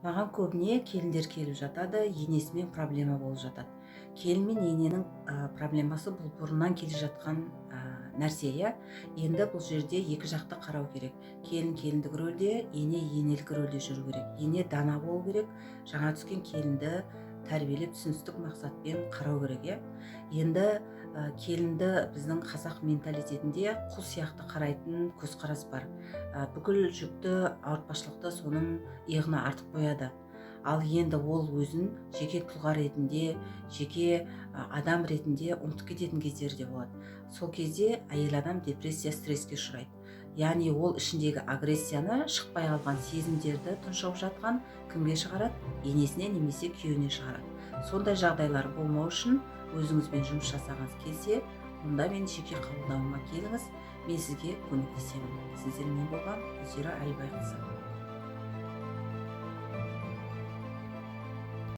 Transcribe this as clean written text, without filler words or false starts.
Маған көбіне келіндер келіп жатады, енесімен проблема болып жатады. Келін мен ененің проблемасы бұл бұрыннан келе жатқан нәрсе, иә. Енді бұл жерде екі жақты қарау керек. Келін келіндік рөлде, ене енелік рөлде жүру керек. Ене дана болу керек, жаңа түскен келінді тәрбиелеп түсіністік мақсатпен қарау керек, иә. Енді келінді біздің қазақ менталитетінде құл сияқты қарайтын көзқарас бар. Бүкіл жүкті ауыртпашылықты соның иығына артып қояды. Ал енді ол өзін жеке тұлға ретінде, жеке адам ретінде ұмытып кететін кездері де болады. Сол кезде әйел адам депрессия, стресске ұшырайды. Яғни ол ішіндегі агрессияны, шықпай қалған сезімдерді тұншығып жатқан кімге шығарады? Енесіне немесе күйеуіне шығарады. Сондай жағдайлар болмау үшін өзіңізбен жұмыс жасағыңыз келсе, онда мені жеке қабылдауыма келіңіз, мен сізге көмектесемін. Сіздермен болған Гүлзира Әлбайқызы.